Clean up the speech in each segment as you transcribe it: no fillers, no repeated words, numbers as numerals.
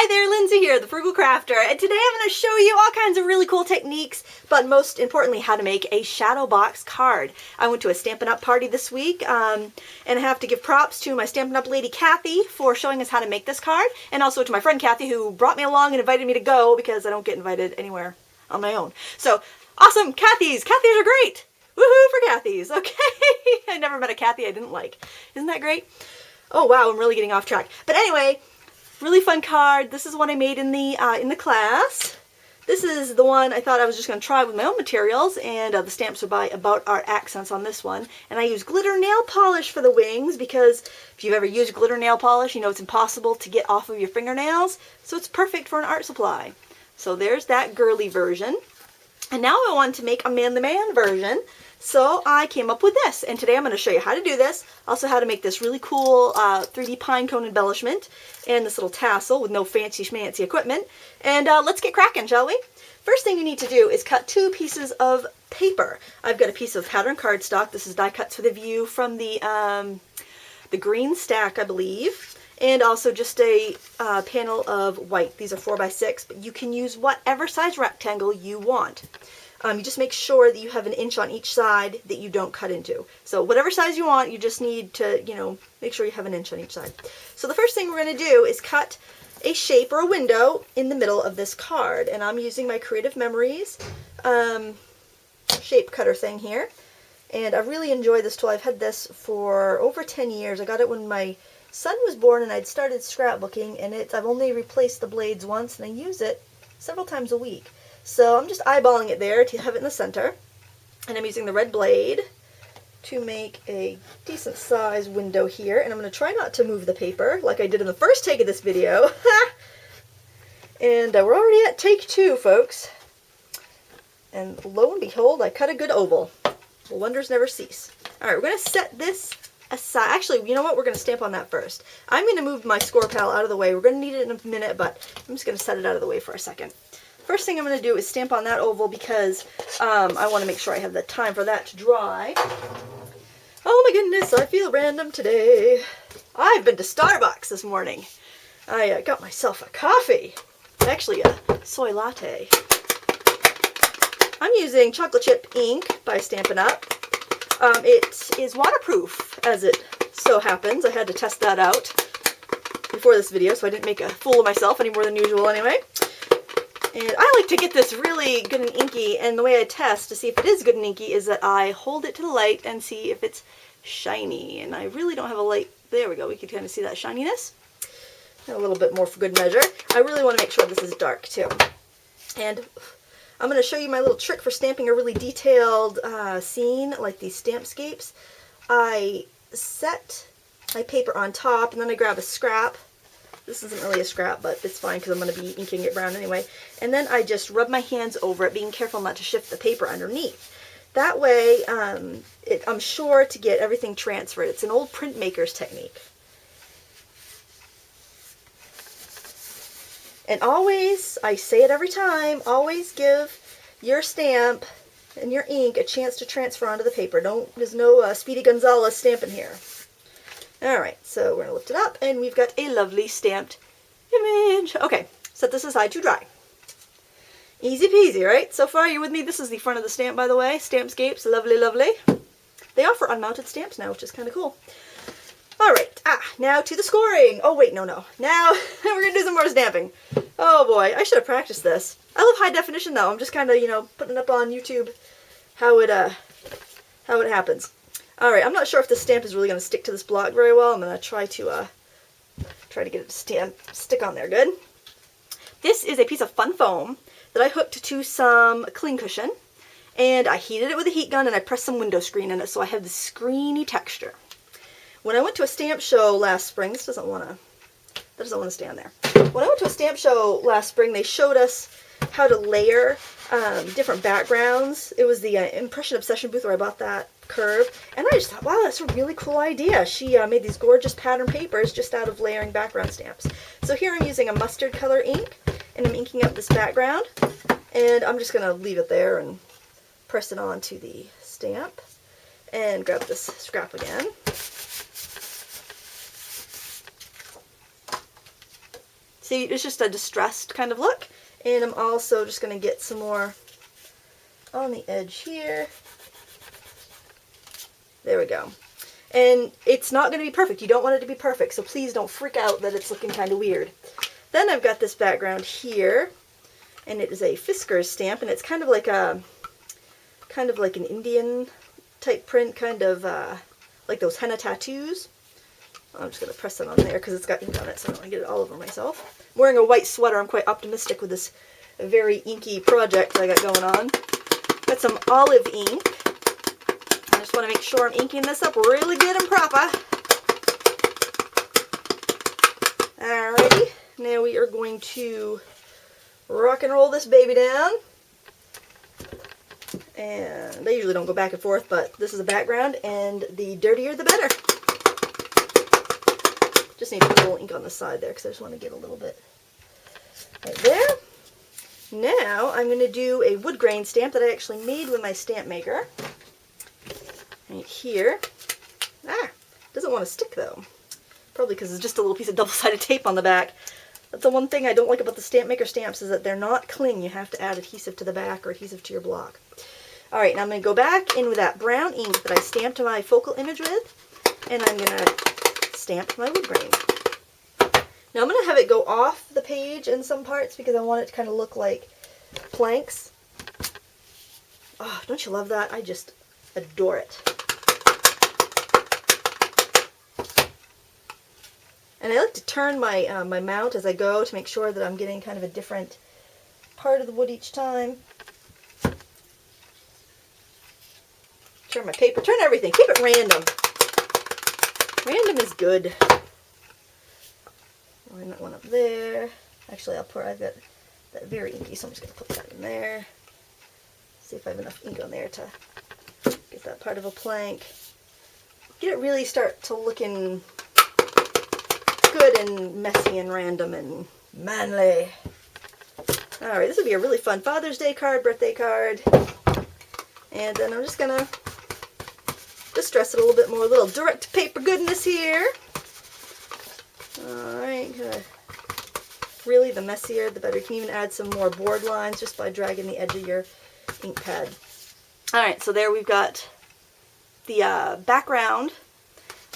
Hi there, Lindsay here, the Frugal Crafter, and today I'm going to show you all kinds of really cool techniques, but most importantly how to make a shadow box card. I went to a Stampin' Up! Party this week, and I have to give props to my Stampin' Up! Lady Kathy for showing us how to make this card, and also to my friend Kathy who brought me along and invited me to go because I don't get invited anywhere on my own. So, awesome! Kathy's are great! Woohoo for Kathy's! Okay, I never met a Kathy I didn't like. Isn't that great? Oh wow, I'm really getting off track. But anyway, really fun card. This is one I made in the class. This is the one I thought I was just going to try with my own materials, and the stamps are by About Art Accents on this one. And I use glitter nail polish for the wings because if you've ever used glitter nail polish, you know it's impossible to get off of your fingernails. So it's perfect for an art supply. So there's that girly version. And now I want to make a man-to-man version. So I came up with this, and today I'm going to show you how to do this, also how to make this really cool 3D pine cone embellishment, and this little tassel with no fancy schmancy equipment. And let's get cracking, shall we? First thing you need to do is cut 2 pieces of paper. I've got a piece of pattern cardstock. This is die cuts with a view from the green stack, I believe, and also just a panel of white. These are 4x6, but you can use whatever size rectangle you want. You just make sure that you have an inch on each side that you don't cut into. So whatever size you want, you just need to, make sure you have an inch on each side. So the first thing we're going to do is cut a shape or a window in the middle of this card. And I'm using my Creative Memories shape cutter thing here. And I really enjoy this tool. I've had this for over 10 years. I got it when my son was born and I'd started scrapbooking, and I've only replaced the blades once, and I use it several times a week. So I'm just eyeballing it there to have it in the center, and I'm using the red blade to make a decent sized window here, and I'm going to try not to move the paper like I did in the first take of this video. And we're already at take 2, folks, and lo and behold, I cut a good oval. Wonders never cease. Alright, we're going to set this aside. Actually, you know what? We're going to stamp on that first. I'm going to move my score pal out of the way. We're going to need it in a minute, but I'm just going to set it out of the way for a second. First thing I'm going to do is stamp on that oval because I want to make sure I have the time for that to dry. Oh my goodness, I feel random today. I've been to Starbucks this morning. I got myself a coffee. Actually, a soy latte. I'm using chocolate chip ink by Stampin' Up! It is waterproof, as it so happens. I had to test that out before this video, so I didn't make a fool of myself any more than usual anyway. And I like to get this really good and inky, and the way I test to see if it is good and inky is that I hold it to the light and see if it's shiny. And I really don't have a light. There we go. We can kind of see that shininess. And a little bit more for good measure. I really want to make sure this is dark too. And I'm going to show you my little trick for stamping a really detailed scene like these stampscapes. I set my paper on top, and then I grab a scrap. This isn't really a scrap, but it's fine because I'm going to be inking it brown anyway. And then I just rub my hands over it, being careful not to shift the paper underneath. That way, I'm sure to get everything transferred. It's an old printmaker's technique. And always, I say it every time, always give your stamp and your ink a chance to transfer onto the paper. There's no Speedy Gonzales stamping here. Alright, so we're going to lift it up, and we've got a lovely stamped image. Okay, set this aside to dry. Easy peasy, right? So far, you with me? This is the front of the stamp, by the way. Stampscapes, lovely, lovely. They offer unmounted stamps now, which is kind of cool. Alright, now to the scoring. Oh, wait, no. Now, we're going to do some more stamping. Oh, boy, I should have practiced this. I love high definition, though. I'm just kind of, putting up on YouTube how it happens. Alright, I'm not sure if this stamp is really going to stick to this block very well. I'm going to try to get it to stick on there good. This is a piece of fun foam that I hooked to some cling cushion, and I heated it with a heat gun, and I pressed some window screen in it so I have this screeny texture. When I went to a stamp show last spring, that doesn't want to stay on there. When I went to a stamp show last spring, they showed us how to layer different backgrounds. It was the Impression Obsession booth where I bought that curve, and I just thought, wow, that's a really cool idea. She made these gorgeous pattern papers just out of layering background stamps. So here I'm using a mustard color ink, and I'm inking up this background, and I'm just going to leave it there and press it onto the stamp, and grab this scrap again. See, it's just a distressed kind of look. And I'm also just going to get some more on the edge here. There we go. And it's not going to be perfect. You don't want it to be perfect, so please don't freak out that it's looking kind of weird. Then I've got this background here, and it is a Fisker's stamp, and it's kind of like an Indian type print, kind of like those henna tattoos. I'm just going to press that on there because it's got ink on it, so I don't want to get it all over myself. I'm wearing a white sweater. I'm quite optimistic with this very inky project that I got going on. Got some olive ink. I just want to make sure I'm inking this up really good and proper. Alrighty, now we are going to rock and roll this baby down. And I usually don't go back and forth, but this is a background, and the dirtier the better. Just need to put a little ink on the side there because I just want to get a little bit right there. Now I'm going to do a wood grain stamp that I actually made with my stamp maker. Right here. Doesn't want to stick though. Probably because it's just a little piece of double-sided tape on the back. That's the one thing I don't like about the stamp maker stamps, is that they're not cling. You have to add adhesive to the back or adhesive to your block. Alright, now I'm going to go back in with that brown ink that I stamped my focal image with, and I'm going to stamp my wood grain. Now I'm going to have it go off the page in some parts because I want it to kind of look like planks. Oh, don't you love that? I just adore it. And I like to turn my my mount as I go to make sure that I'm getting kind of a different part of the wood each time. Turn my paper, turn everything, keep it random. Random is good. Line that one up there. Actually, I've got that very inky, so I'm just going to put that in there. See if I have enough ink on there to get that part of a plank. Get it really start to looking good and messy and random and manly. Alright, this would be a really fun Father's Day card, birthday card. And then I'm just going to distress it a little bit more. A little direct paper goodness here. Alright, really the messier the better. You can even add some more board lines just by dragging the edge of your ink pad. Alright, so there we've got the background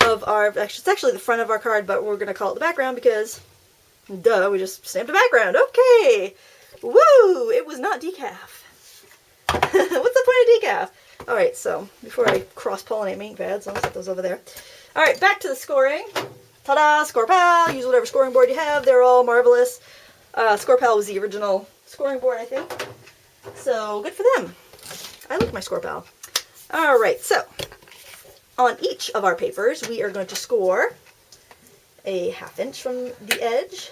of our, it's actually the front of our card, but we're going to call it the background because, duh, we just stamped a background. Okay! Woo! It was not decaf. What's the point of decaf? Alright, so before I cross-pollinate my ink pads, I'll set those over there. Alright, back to the scoring. Ta-da! Score Pal! Use whatever scoring board you have. They're all marvelous. Score Pal was the original scoring board, I think. So, good for them. I like my Score Pal. Alright, so on each of our papers, we are going to score a 1/2 inch from the edge,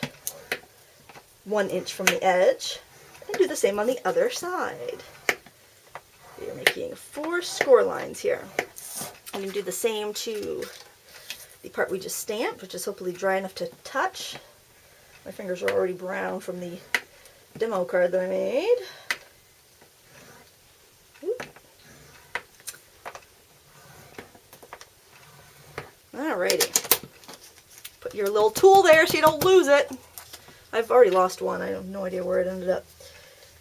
1 inch from the edge, and do the same on the other side. We're making 4 score lines here. I'm going to do the same to the part we just stamped, which is hopefully dry enough to touch. My fingers are already brown from the demo card that I made. Alrighty. Put your little tool there so you don't lose it. I've already lost one. I have no idea where it ended up.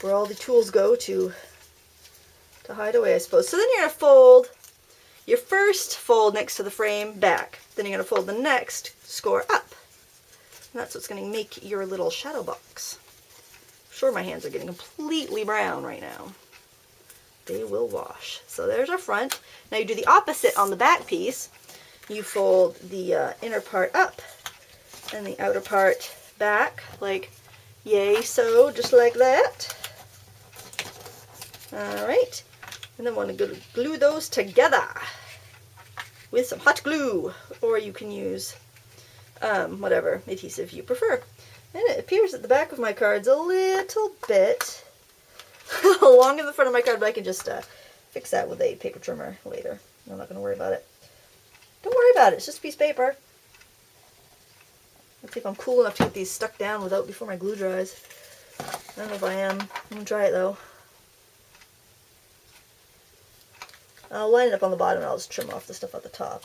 Where all the tools go to hide away, I suppose. So then you're going to fold your first fold next to the frame back. Then you're going to fold the next score up. And that's what's going to make your little shadow box. I'm sure my hands are getting completely brown right now. They will wash. So there's our front. Now you do the opposite on the back piece. You fold the inner part up and the outer part back, like yay so, just like that. Alright, and then want to glue those together with some hot glue, or you can use whatever adhesive you prefer. And it appears that the back of my card's a little bit long in the front of my card, but I can just fix that with a paper trimmer later. I'm not going to worry about it. Don't worry about it, it's just a piece of paper. Let's see if I'm cool enough to get these stuck down before my glue dries. I don't know if I am. I'm going to try it though. I'll line it up on the bottom and I'll just trim off the stuff at the top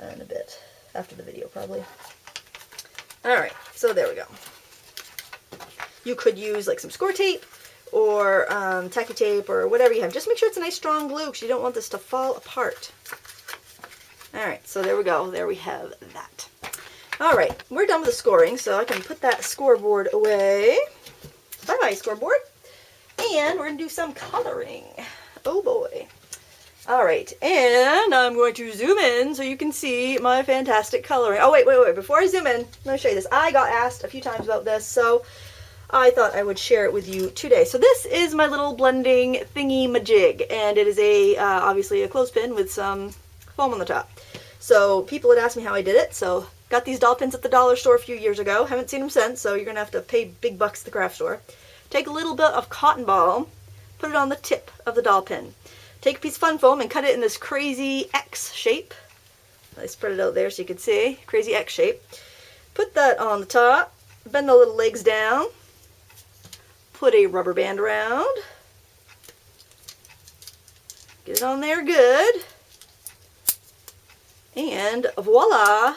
in a bit, after the video probably. Alright, so there we go. You could use like some score tape or tacky tape or whatever you have. Just make sure it's a nice strong glue because you don't want this to fall apart. Alright, so there we go. There we have that. Alright, we're done with the scoring, so I can put that scoreboard away. Bye-bye, scoreboard. And we're going to do some coloring. Oh boy. Alright, and I'm going to zoom in so you can see my fantastic coloring. Oh, wait. Before I zoom in, let me show you this. I got asked a few times about this, so I thought I would share it with you today. So this is my little blending thingy-majig, and it is obviously a clothespin with some foam on the top. So people had asked me how I did it, so got these doll pins at the dollar store a few years ago. Haven't seen them since, so you're going to have to pay big bucks at the craft store. Take a little bit of cotton ball, put it on the tip of the doll pin. Take a piece of fun foam and cut it in this crazy X shape. I spread it out there so you can see. Crazy X shape. Put that on the top. Bend the little legs down. Put a rubber band around. Get it on there good. And voila!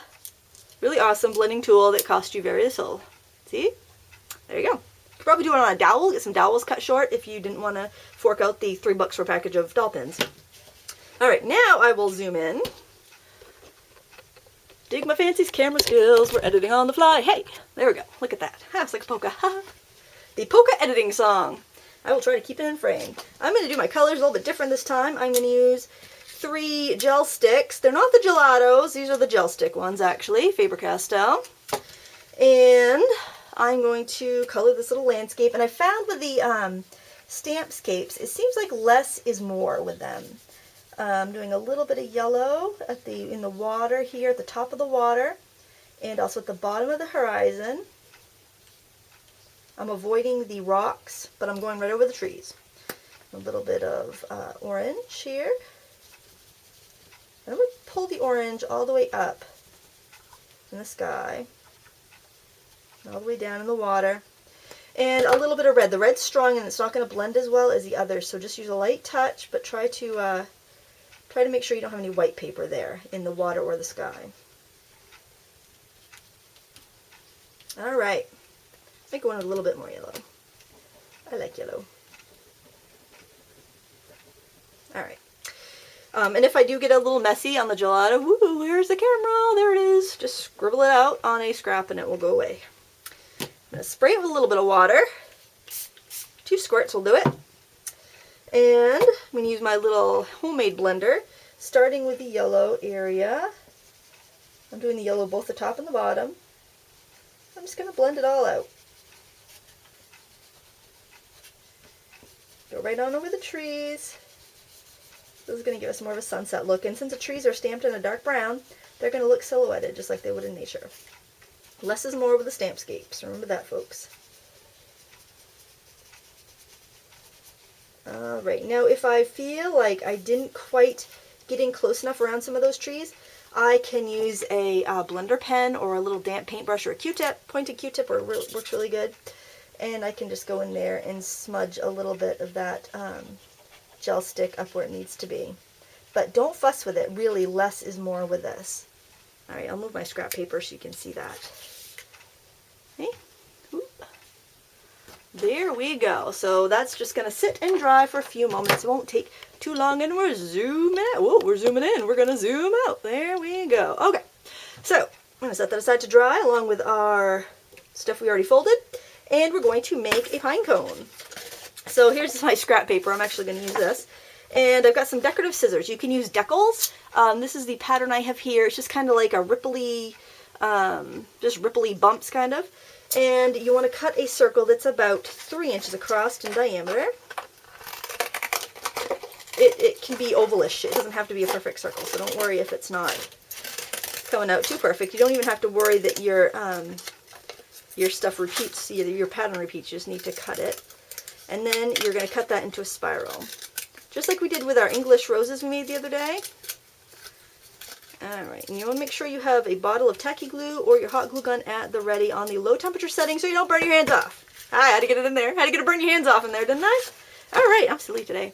Really awesome blending tool that cost you very little. See? There you go. You could probably do it on a dowel. Get some dowels cut short if you didn't want to fork out the $3 for a package of doll pins. Alright, now I will zoom in. Dig my fancy camera skills. We're editing on the fly. Hey! There we go. Look at that. Ha, it's like a polka. Ha! The polka editing song. I will try to keep it in frame. I'm going to do my colors a little bit different this time. I'm going to use 3 gel sticks. They're not the gelatos. These are the gel stick ones, actually. Faber-Castell. And I'm going to color this little landscape. And I found with the Stampscapes, it seems like less is more with them. I'm doing a little bit of yellow in the water here, at the top of the water, and also at the bottom of the horizon. I'm avoiding the rocks, but I'm going right over the trees. A little bit of orange here. And I'm going to pull the orange all the way up in the sky, all the way down in the water, and a little bit of red. The red's strong and it's not going to blend as well as the others, so just use a light touch, but try to make sure you don't have any white paper there in the water or the sky. All right, I think I want a little bit more yellow. I like yellow. All right. And if I do get a little messy on the gelato, woo, where's the camera? There it is. Just scribble it out on a scrap and it will go away. I'm going to spray it with a little bit of water. 2 squirts will do it. And I'm going to use my little homemade blender, starting with the yellow area. I'm doing the yellow both the top and the bottom. I'm just going to blend it all out. Go right on over the trees. This is going to give us more of a sunset look, and since the trees are stamped in a dark brown, they're going to look silhouetted just like they would in nature. Less is more with the Stampscapes. Remember that, folks. Alright, now if I feel like I didn't quite get in close enough around some of those trees, I can use a blender pen or a little damp paintbrush or a Q-tip, pointed Q-tip works really good, and I can just go in there and smudge a little bit of that gel stick up where it needs to be. But don't fuss with it. Really, less is more with this. Alright, I'll move my scrap paper so you can see that. Okay. Oop. There we go. So that's just going to sit and dry for a few moments. It won't take too long, and we're zooming out. Whoa, we're zooming in. We're going to zoom out. There we go. Okay. So I'm going to set that aside to dry along with our stuff we already folded. And we're going to make a pine cone. So here's my scrap paper. I'm actually going to use this. And I've got some decorative scissors. You can use decals. This is the pattern I have here. It's just kind of like a ripply, just ripply bumps kind of. And you want to cut a circle that's about 3 inches across in diameter. It can be ovalish. It doesn't have to be a perfect circle, so don't worry if it's not coming out too perfect. You don't even have to worry that your stuff repeats, your pattern repeats. You just need to cut it. And then you're going to cut that into a spiral. Just like we did with our English roses we made the other day. Alright, and you want to make sure you have a bottle of tacky glue or your hot glue gun at the ready on the low temperature setting so you don't burn your hands off. I had to get it in there. I had to get it burn your hands off in there, didn't I? Alright, I'm silly today.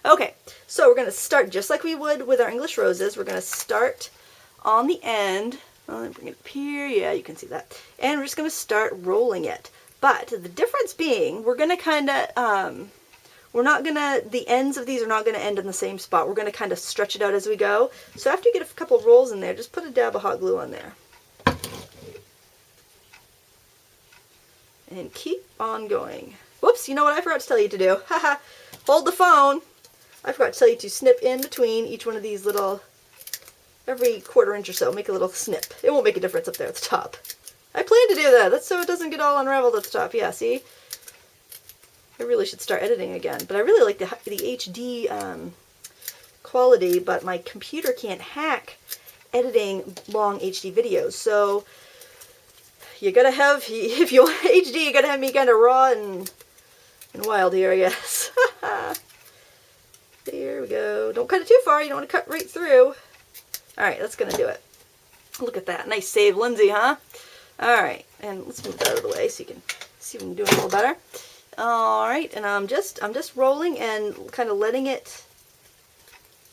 Okay, so we're going to start just like we would with our English roses. We're going to start on the end. I'll bring it up here. Yeah, you can see that. And we're just going to start rolling it. But the difference being, we're going to kind of, the ends of these are not going to end in the same spot. We're going to kind of stretch it out as we go. So after you get a couple rolls in there, just put a dab of hot glue on there. And keep on going. Whoops, you know what I forgot to tell you to do? Haha, hold the phone. I forgot to tell you to snip in between each one of these little, every 1/4 inch or so, make a little snip. It won't make a difference up there at the top. I plan to do that. That's so it doesn't get all unraveled at the top. Yeah, see? I really should start editing again. But I really like the HD quality, but my computer can't hack editing long HD videos. So you gotta have, if you want HD, you gotta have me kind of raw and wild here, I guess. There we go. Don't cut it too far. You don't want to cut right through. Alright, that's going to do it. Look at that. Nice save, Lindsay, huh? Alright, and let's move that out of the way so you can see what I'm doing a little better. Alright, and I'm just rolling and kind of letting it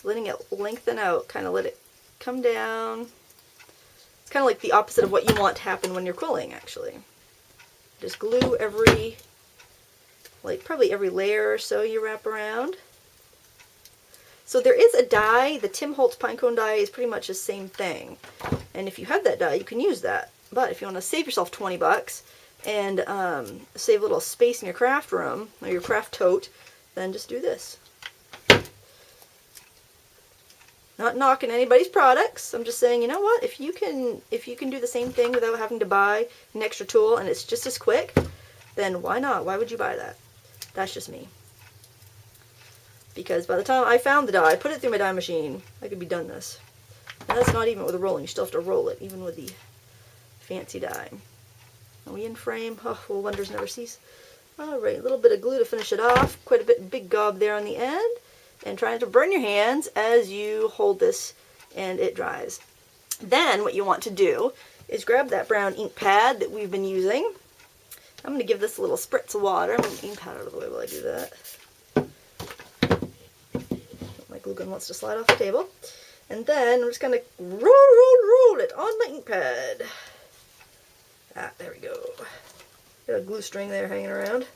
lengthen out. Kind of let it come down. It's kind of like the opposite of what you want to happen when you're quilling, actually. Just glue every, like probably every layer or so you wrap around. So there is a die, the Tim Holtz Pinecone die is pretty much the same thing. And if you have that die, you can use that. But if you want to save yourself 20 bucks and save a little space in your craft room, or your craft tote, then just do this. Not knocking anybody's products. I'm just saying, you know what? If you can do the same thing without having to buy an extra tool and it's just as quick, then why not? Why would you buy that? That's just me. Because by the time I found the die, I put it through my die machine, I could be done this. And that's not even with a rolling. You still have to roll it, even with the fancy die. Are we in frame? Oh, well, wonders never cease. Alright, a little bit of glue to finish it off. Quite a big gob there on the end. And trying to burn your hands as you hold this and it dries. Then what you want to do is grab that brown ink pad that we've been using. I'm going to give this a little spritz of water. I'm going to ink pad out of the way while I do that. My glue gun wants to slide off the table. And then I'm just going to roll it on my ink pad. Ah, there we go. Got a glue string there hanging around.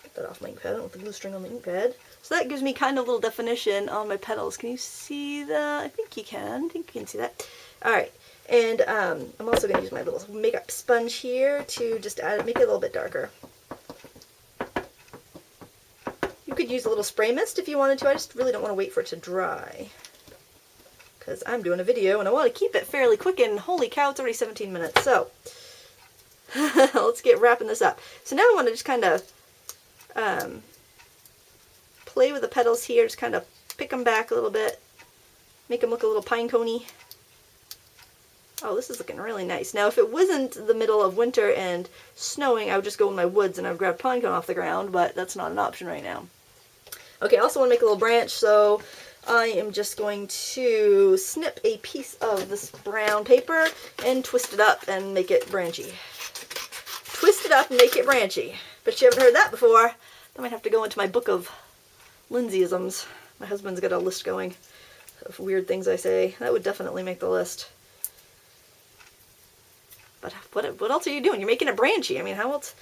Get that off my ink pad. I don't want the glue string on the ink pad. So that gives me kind of a little definition on my petals. Can you see that? I think you can. I think you can see that. Alright. And I'm also going to use my little makeup sponge here to just make it a little bit darker. You could use a little spray mist if you wanted to. I just really don't want to wait for it to dry, because I'm doing a video and I want to keep it fairly quick, and holy cow, it's already 17 minutes. So let's get wrapping this up. So now I want to just kind of play with the petals here, just kind of pick them back a little bit, make them look a little pinecone-y. Oh, this is looking really nice. Now, if it wasn't the middle of winter and snowing, I would just go in my woods and I would grab pinecone off the ground, but that's not an option right now. Okay, I also want to make a little branch, so I am just going to snip a piece of this brown paper and twist it up and make it branchy. Twist it up and make it branchy. Bet you haven't heard that before. I might have to go into my book of Lindsayisms. My husband's got a list going of weird things I say. That would definitely make the list. But what else are you doing? You're making it branchy. I mean, how else?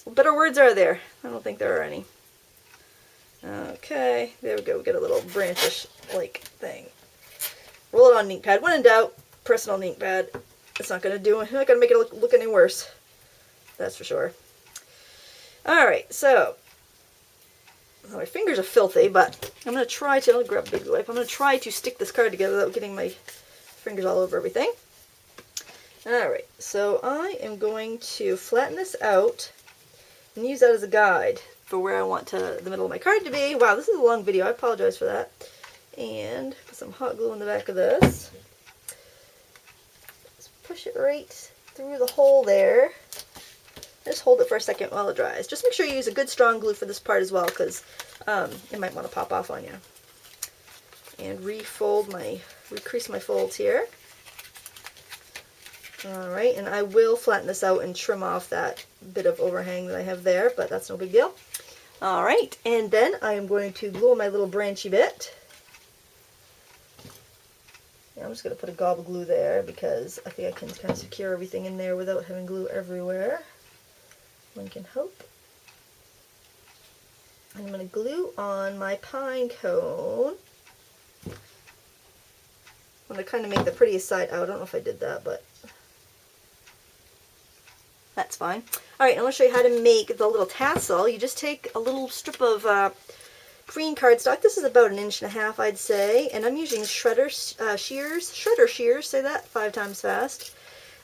What better words are there? I don't think there are any. Okay, there we go. We got a little branchish-like thing. Roll it on an ink pad. When in doubt, press it on the ink pad. It's not going to make it look any worse. That's for sure. Alright, so my fingers are filthy, but I'm going to try to, I'll grab a big wipe. I'm going to try to stick this card together without getting my fingers all over everything. Alright, so I am going to flatten this out and use that as a guide for where I want the middle of my card to be. Wow, this is a long video. I apologize for that. And put some hot glue in the back of this. Just push it right through the hole there. Just hold it for a second while it dries. Just make sure you use a good strong glue for this part as well, because it might want to pop off on you. And recrease my folds here. Alright, and I will flatten this out and trim off that bit of overhang that I have there, but that's no big deal. Alright, and then I am going to glue my little branchy bit. Yeah, I'm just going to put a gob of glue there because I think I can kind of secure everything in there without having glue everywhere. can hope. And I'm going to glue on my pine cone. I'm going to kind of make the prettiest side out. I don't know if I did that, but that's fine. Alright, I'm going to show you how to make the little tassel. You just take a little strip of green cardstock. This is about 1.5 inches, I'd say, and I'm using shredder shears, say that 5 times fast.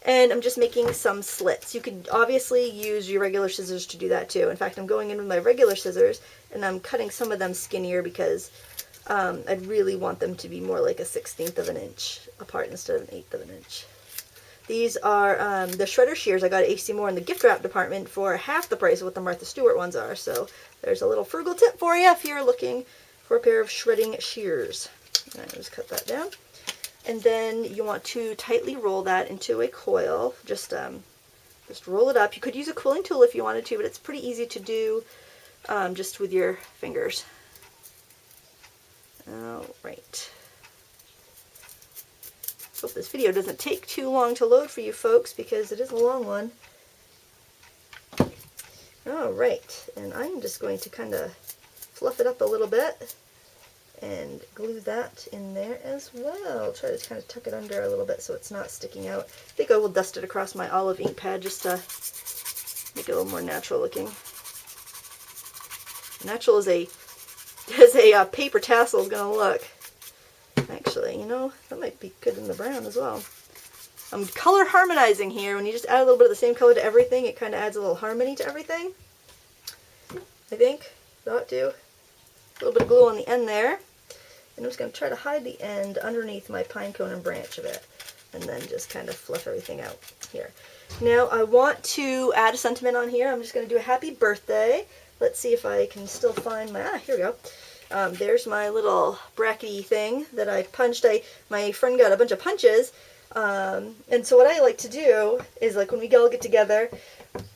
And I'm just making some slits. You could obviously use your regular scissors to do that too. In fact, I'm going in with my regular scissors and I'm cutting some of them skinnier because I'd really want them to be more like a 1/16 of an inch apart instead of 1/8 of an inch. These are the shredder shears I got at AC Moore in the gift wrap department for half the price of what the Martha Stewart ones are. So there's a little frugal tip for you if you're looking for a pair of shredding shears. All right, just cut that down. And then you want to tightly roll that into a coil. Just roll it up. You could use a quilling tool if you wanted to, but it's pretty easy to do just with your fingers. All right. Hope this video doesn't take too long to load for you folks because it is a long one. All right, and I'm just going to kind of fluff it up a little bit and glue that in there as well. Try to kind of tuck it under a little bit so it's not sticking out. I think I will dust it across my olive ink pad just to make it a little more natural looking. Natural as a paper tassel is going to look. Actually, you know, that might be good in the brown as well. I'm color harmonizing here. When you just add a little bit of the same color to everything, it kind of adds a little harmony to everything. I think it ought to. A little bit of glue on the end there. And I'm just going to try to hide the end underneath my pine cone and branch a bit. And then just kind of fluff everything out here. Now I want to add a sentiment on here. I'm just going to do a happy birthday. Let's see if I can still find my, here we go. There's my little brackety thing that I punched. My friend got a bunch of punches. And so what I like to do is, like, when we all get together,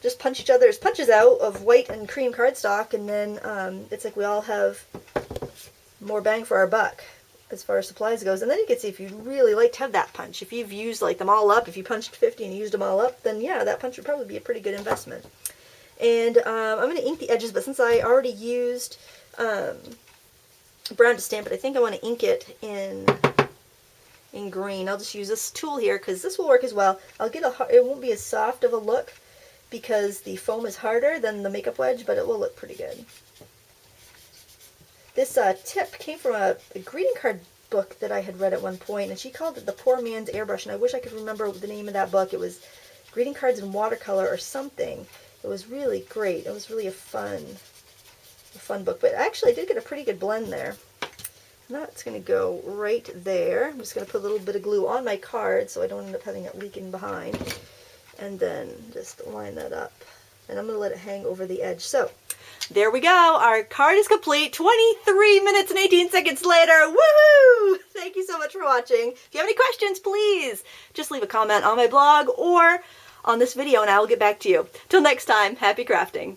just punch each other's punches out of white and cream cardstock, and then it's like we all have more bang for our buck as far as supplies goes. And then you can see if you'd really like to have that punch. If you've used like them all up, if you punched 50 and used them all up, then yeah, that punch would probably be a pretty good investment. And I'm going to ink the edges, but since I already used brown to stamp it, I think I want to ink it in green. I'll just use this tool here because this will work as well. It won't be as soft of a look because the foam is harder than the makeup wedge, but it will look pretty good. This tip came from a greeting card book that I had read at one point, and she called it The Poor Man's Airbrush, and I wish I could remember the name of that book. It was Greeting Cards in Watercolor or something. It was really great. It was really a fun book, but actually I did get a pretty good blend there. And that's going to go right there. I'm just going to put a little bit of glue on my card so I don't end up having it leaking behind. And then just line that up. And I'm going to let it hang over the edge. So, there we go. Our card is complete. 23 minutes and 18 seconds later. Woohoo! Thank you so much for watching. If you have any questions, please just leave a comment on my blog or on this video and I will get back to you. Till next time, happy crafting.